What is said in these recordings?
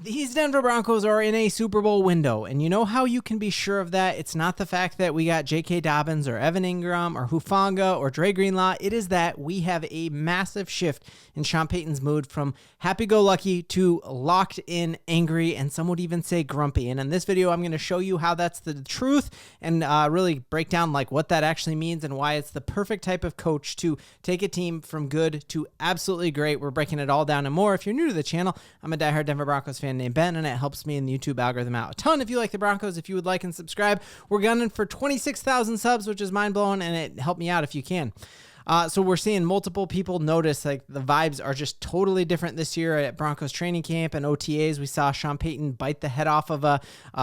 These Denver Broncos are in a Super Bowl window, and you know how you can be sure of that? It's not the fact that we got J.K. Dobbins or Evan Ingram or Hufanga or Dre Greenlaw. It is that we have a massive shift in Sean Payton's mood from happy-go-lucky to locked in, angry, and some would even say grumpy. And in this video, I'm going to show you how that's the truth and really break down like what that actually means and why it's the perfect type of coach to take a team from good to absolutely great. We're breaking it all down and more. If you're new to the channel, I'm a diehard Denver Broncos fan named Ben, and it helps me in the YouTube algorithm out a ton. If you like the Broncos, if you would like and subscribe, we're gunning for 26,000 subs, which is mind-blowing, and it helped me out if you can. So we're seeing multiple people notice like the vibes are just totally different this year at Broncos training camp and OTAs. We saw Sean Payton bite the head off of a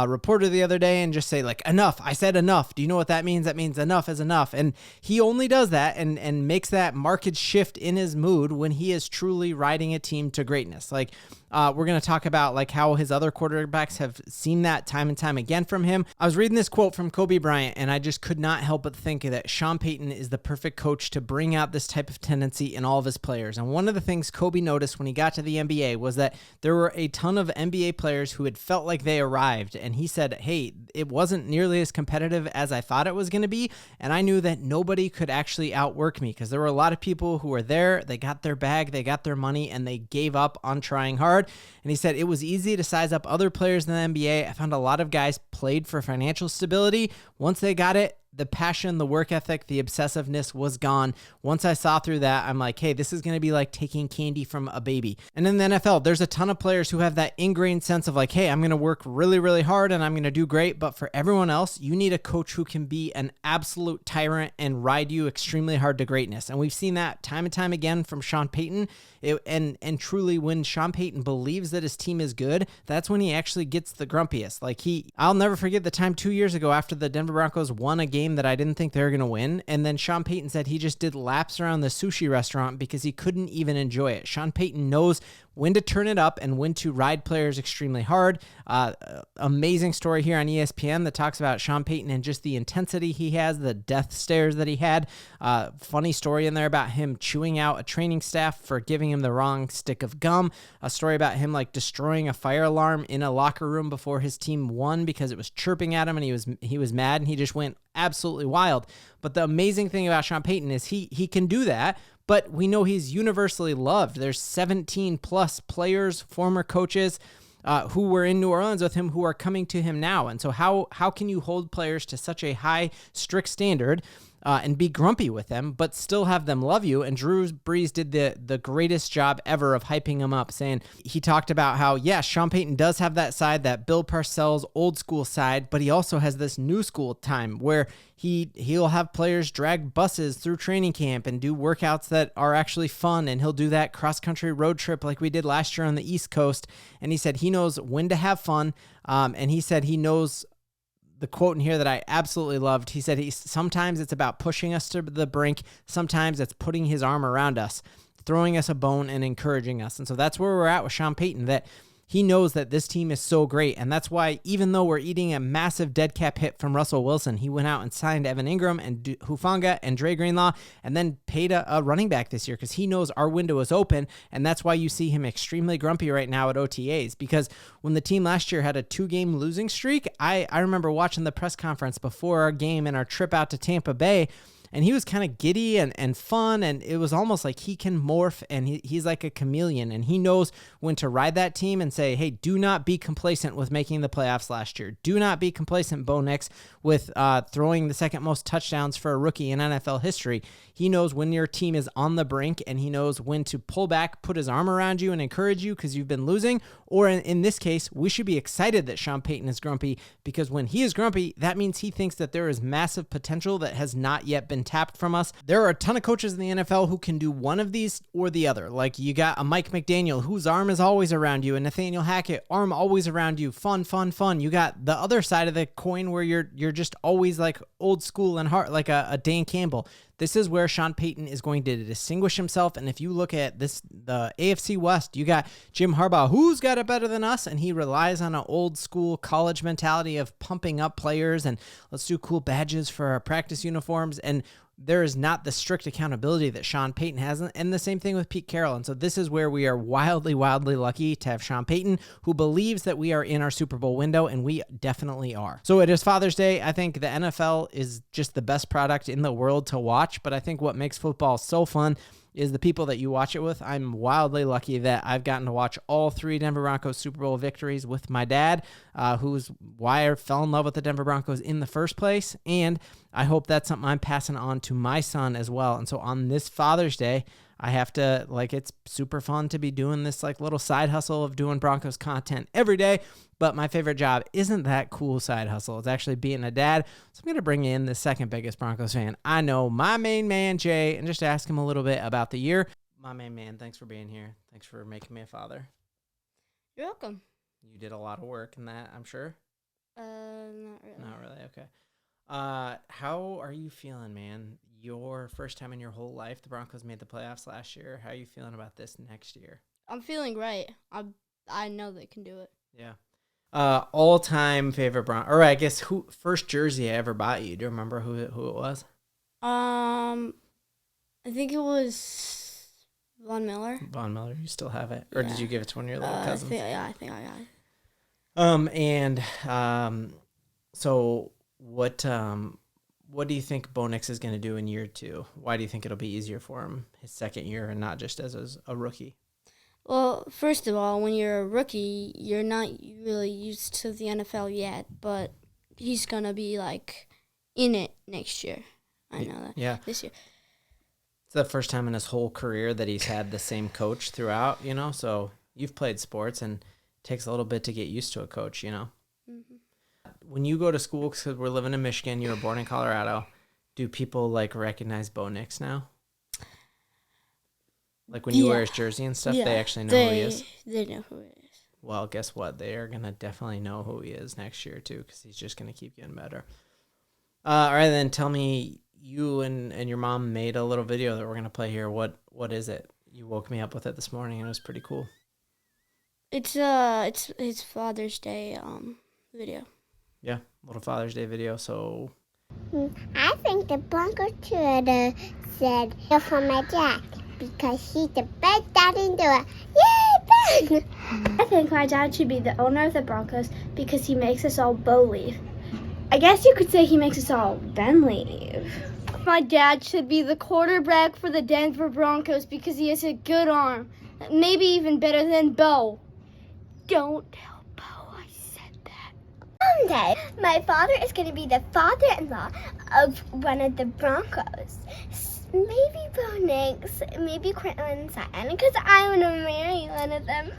reporter the other day and just say like, enough, I said enough. Do you know what that means? That means enough is enough. And he only does that and makes that marked shift in his mood when he is truly riding a team to greatness. Like, we're going to talk about like how his other quarterbacks have seen that time and time again from him. I was reading this quote from Kobe Bryant, and I just could not help but think that Sean Payton is the perfect coach to bring out this type of tendency in all of his players. And one of the things Kobe noticed when he got to the NBA was that there were a ton of NBA players who had felt like they arrived. And he said, hey, it wasn't nearly as competitive as I thought it was going to be. And I knew that nobody could actually outwork me because there were a lot of people who were there. They got their bag, they got their money, and they gave up on trying hard. And he said, it was easy to size up other players in the NBA. I found a lot of guys played for financial stability. Once they got it, the passion, the work ethic, the obsessiveness was gone. Once I saw through that, I'm like, hey, this is going to be like taking candy from a baby. And in the NFL, there's a ton of players who have that ingrained sense of like, hey, I'm going to work really, really hard and I'm going to do great. But for everyone else, you need a coach who can be an absolute tyrant and ride you extremely hard to greatness. And we've seen that time and time again from Sean Payton. And truly, when Sean Payton believes that his team is good, that's when he actually gets the grumpiest. Like I'll never forget the time 2 years ago after the Denver Broncos won a game that I didn't think they were going to win. And then Sean Payton said he just did laps around the sushi restaurant because he couldn't even enjoy it. Sean Payton knows when to turn it up and when to ride players extremely hard. Amazing story here on ESPN that talks about Sean Payton and just the intensity he has, the death stares that he had. Funny story in there about him chewing out a training staff for giving him the wrong stick of gum. A story about him like destroying a fire alarm in a locker room before his team won because it was chirping at him and he was mad and he just went absolutely wild. But the amazing thing about Sean Payton is he can do that, but we know he's universally loved. There's 17 plus players, former coaches who were in New Orleans with him who are coming to him now. And so how can you hold players to such a high, strict standard and be grumpy with them, but still have them love you? And Drew Brees did the greatest job ever of hyping him up, saying he talked about how, yeah, Sean Payton does have that side, that Bill Parcells old school side, but he also has this new school time where he'll have players drag buses through training camp and do workouts that are actually fun, and he'll do that cross-country road trip like we did last year on the East Coast. And he said he knows when to have fun, and he said he knows the quote in here that I absolutely loved. He said sometimes it's about pushing us to the brink. Sometimes it's putting his arm around us, throwing us a bone and encouraging us. And so that's where we're at with Sean Payton, that he knows that this team is so great. And that's why even though we're eating a massive dead cap hit from Russell Wilson, he went out and signed Evan Ingram and Hufanga and Dre Greenlaw and then paid a running back this year because he knows our window is open. And that's why you see him extremely grumpy right now at OTAs, because when the team last year had a 2-game losing streak, I remember watching the press conference before our game and our trip out to Tampa Bay, and he was kind of giddy and fun, and it was almost like he can morph, and he's like a chameleon, and he knows when to ride that team and say, hey, do not be complacent with making the playoffs last year. Do not be complacent, Bo Nix, with throwing the second most touchdowns for a rookie in NFL history. He knows when your team is on the brink, and he knows when to pull back, put his arm around you, and encourage you because you've been losing. Or in this case, we should be excited that Sean Payton is grumpy, because when he is grumpy, that means he thinks that there is massive potential that has not yet been tapped from us. There are a ton of coaches in the NFL who can do one of these or the other. Like you got a Mike McDaniel whose arm is always around you, and Nathaniel Hackett, arm always around you, fun. You got the other side of the coin where you're just always like old school and hard, like a Dan Campbell. This is where Sean Payton is going to distinguish himself. And if you look at the AFC West, you got Jim Harbaugh, who's got it better than us, and he relies on an old school college mentality of pumping up players and let's do cool badges for our practice uniforms. And there is not the strict accountability that Sean Payton has, and the same thing with Pete Carroll. And so this is where we are wildly, wildly lucky to have Sean Payton, who believes that we are in our Super Bowl window, and we definitely are. So it is Father's Day. I think the NFL is just the best product in the world to watch, but I think what makes football so fun is the people that you watch it with. I'm wildly lucky that I've gotten to watch all 3 Denver Broncos Super Bowl victories with my dad, who's why I fell in love with the Denver Broncos in the first place. And I hope that's something I'm passing on to my son as well. And so on this Father's Day, I have to, it's super fun to be doing this little side hustle of doing Broncos content every day. But my favorite job isn't that cool side hustle. It's actually being a dad. So I'm going to bring in the second biggest Broncos fan I know, my main man, Jay, and just ask him a little bit about the year. My main man, thanks for being here. Thanks for making me a father. You're welcome. You did a lot of work in that, I'm sure. Not really. Not really, okay. How are you feeling, man? Your first time in your whole life, the Broncos made the playoffs last year. How are you feeling about this next year? I'm feeling great. I know they can do it. Yeah. All-time favorite or I guess first jersey I ever bought you. Do you remember who it was? I think it was Von Miller. Von Miller, you still have it, or Yeah. Did you give it to one of your little cousins? I think I got it. So what do you think Bo Nix is going to do in year 2? Why do you think it'll be easier for him his second year and not just as a rookie? Well, first of all, when you're a rookie, you're not really used to the NFL yet, but he's going to be, in it next year. I know that. Yeah. This year. It's the first time in his whole career that he's had the same coach throughout, so you've played sports, and it takes a little bit to get used to a coach, Mm-hmm. When you go to school, because we're living in Michigan, you were born in Colorado, do people, recognize Bo Nix now? When you wear his jersey and stuff, they actually know who he is? They know who it is. Well, guess what? They are going to definitely know who he is next year, too, because he's just going to keep getting better. All right, then tell me, you and your mom made a little video that we're going to play here. What is it? You woke me up with it this morning, and it was pretty cool. It's his Father's Day video. Yeah, little Father's Day video, so... I think the Broncos should have said, "Go for my dad," because he's the best dad in the world. Yay, Ben! I think my dad should be the owner of the Broncos because he makes us all Bo leave. I guess you could say he makes us all Ben leave. My dad should be the quarterback for the Denver Broncos because he has a good arm. Maybe even better than Bo. Don't tell Bo I said that. Someday, my father is going to be the father-in-law of one of the Broncos. Maybe Bo Nix, maybe Quentin Sutton, because I want to marry one of them.